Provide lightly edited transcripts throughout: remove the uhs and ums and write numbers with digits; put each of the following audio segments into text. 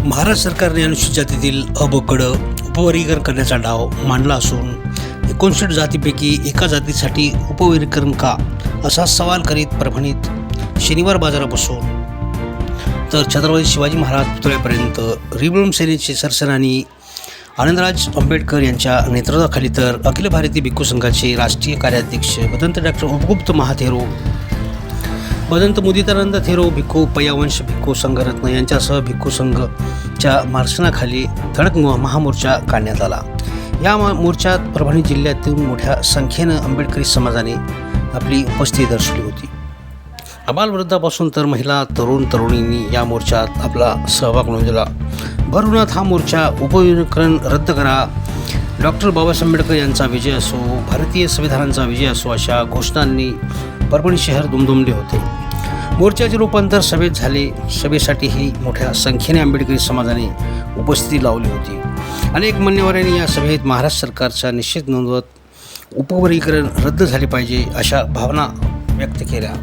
महाराष्ट्र सरकारने अनुसूचित जातीतील अ-ब-ड उपवर्गीकरण करण्याचा डाव मांडला असून 59 जातीपैकी एका जातीसाठी उपवर्गीकरण का असा सवाल करीत परभणीत शनिवार बाजारापासून तर छत्रपती शिवाजी महाराज पुतळ्यापर्यंत रिबम सेनेचे सरसेनानी आनंदराज आंबेडकर यांच्या नेतृत्वाखाली तर अखिल भारतीय भिक्खू संघाचे राष्ट्रीय कार्याध्यक्ष भदंत डॉक्टर उपगुप्त महाथेरो, भदंत मुदितानंद थेरो भिक्खू, पय्यावंश भिक्खू संघरत्न यांच्यासह भिक्खू संघच्या मार्गदर्शनाखाली धडक महामोर्चा काढण्यात आला. या मोर्चात परभणी जिल्ह्यातून मोठ्या संख्येनं आंबेडकरी समाजाने आपली उपस्थिती दर्शवली होती. आबालवृद्धापासून तर महिला तरुणींनी या मोर्चात आपला सहभाग नोंदवला. भर उन्हात हा मोर्चा उपवर्गीकरण रद्द करा, डॉक्टर बाबासाहेब आंबेडकर यांचा विजय असो, भारतीय संविधानाचा विजय असो अशा घोषणांनी परभणी शहर दुमदुमले होते. मोर्चाचे रूपांतर सभेत झाले. सभेसाठीही मोठ्या संख्येने आंबेडकरी समाजाने उपस्थिती लावली होती. अनेक मान्यवरांनी या सभेत महाराष्ट्र सरकारचा निषेध नोंदवत उपवर्गीकरण रद्द झाले पाहिजे अशा भावना व्यक्त केल्या.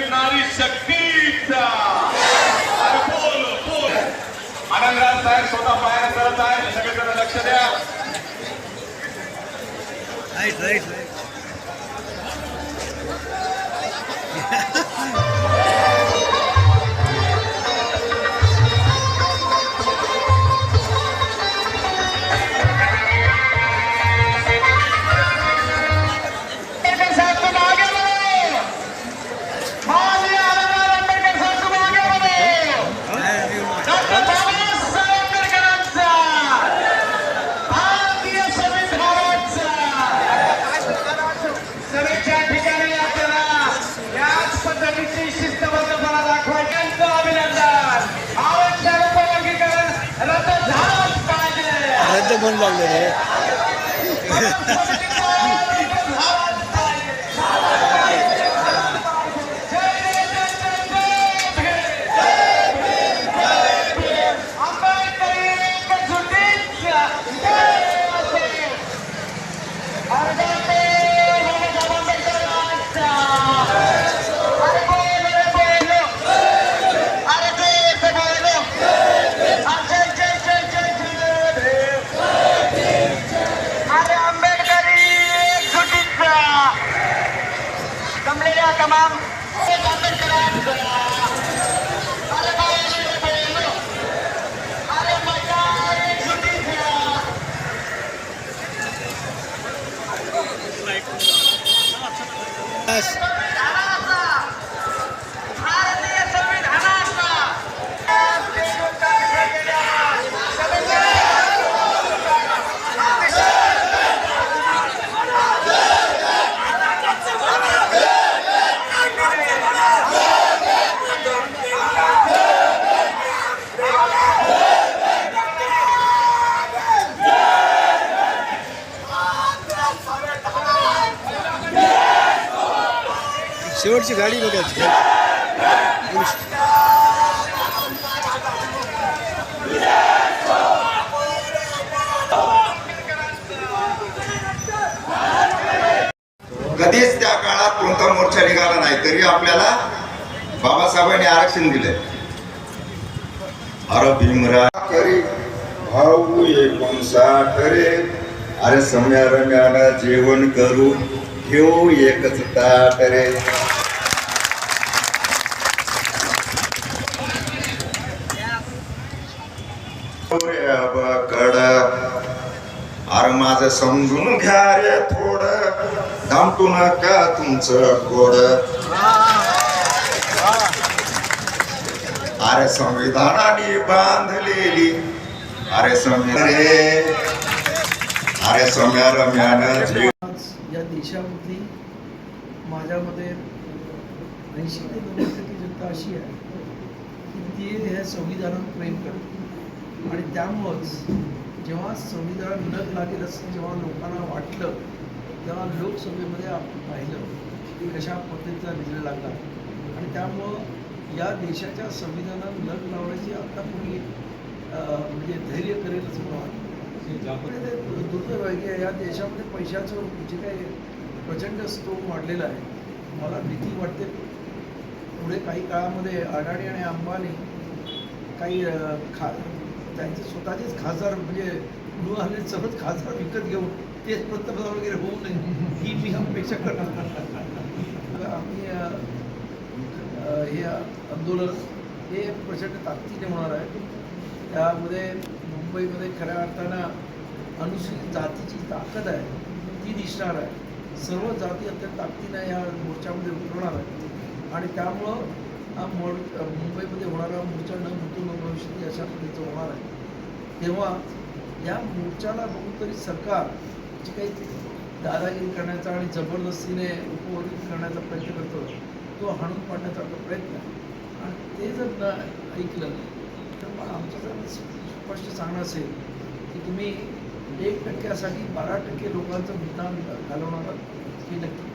नारी शक्तीचा आनंदराज साहेब स्वतः पाहायला करत आहे. सगळेजण लक्ष द्या. मन लागले रे. तमाम शेवटची गाडी बघायची. कधीच त्या काळात कोणता मोर्चा निघाला नाही, तरी आपल्याला बाबासाहेबांनी आरक्षण दिलंय. अरे भीमरा करी भाऊ 59 रे, अरे सम्या रम्यानं जेवण करू घेऊ एकच ताट रे. कड अरे माझं समजून घ्या रे थोडं, दामटू नका तुमचं गोड. अरे संविधानाने बांधलेली अरे सम्या रम्यानं जीव. या देशामधली माझ्या मते 80 ते 90% जनता अशी आहे की ती ह्या संविधानावर प्रेम करते. आणि त्यामुळंच जेव्हा संविधान न लागेल असं जेव्हा लोकांना वाटलं, तेव्हा लोकसभेमध्ये आपण पाहिलं की कशा पद्धतीचा रिझल्ट लागला. आणि त्यामुळं या देशाच्या संविधानात लग लावण्याची आता कोणी म्हणजे धैर्य करेल असं मला वाटतं. दुर्दैव आहे की या देशामध्ये पैशाचं जे काही प्रचंड स्त्रोत वाढलेला आहे. मला भीती वाटते पुढे काही काळामध्ये अडाणी आणि अंबानी काही त्यांचे स्वतःचेच खासदार म्हणजे निवडून आलेले सर्वच खासदार विकत घेऊन तेच पंतप्रधान वगैरे होऊ नये ही मी अपेक्षा करणार. आम्ही हे आंदोलन हे प्रचंड ताकदीने होणार आहे. त्यामध्ये मुंबईमध्ये खऱ्या अर्थानं अनुसूचित जातीची ताकद आहे ती दिसणार आहे. सर्व जाती अत्यंत ताकदीनं या मोर्चामध्ये उतरवणार आहे. आणि त्यामुळं हा मुंबईमध्ये होणारा मोर्चा न मृत्यू न भविष्य अशा पद्धतीचं होणार आहे. तेव्हा या मोर्चाला बघून तरी सरकार जी काही दादागिरी करण्याचा आणि जबरदस्तीने उपवर्गीत करण्याचा प्रयत्न करतो तो हाणून पाडण्याचा आपला प्रयत्न आहे. आणि ते जर न ऐकलं तर मग आमचं स्पष्ट सांगणं असेल की तुम्ही 1% 12% लोकांचं मतदान घालवणार हे नक्की